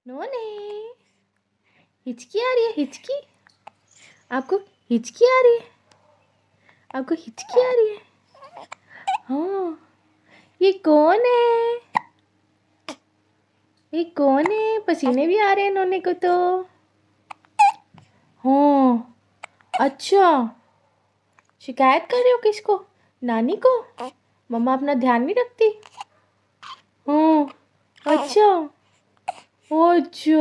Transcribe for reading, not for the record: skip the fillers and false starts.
नोने, हिचकी आ रही है? हिचकी? आपको हिचकी आ रही है? आपको हिचकी आ रही है? हाँ, ये कौन है? ये कौन है? पसीने भी आ रहे हैं नोने को तो। हाँ, अच्छा, शिकायत कर रहे हो किसको? नानी को? मम्मा अपना ध्यान नहीं रखती? हाँ, अच्छा, अच्छा।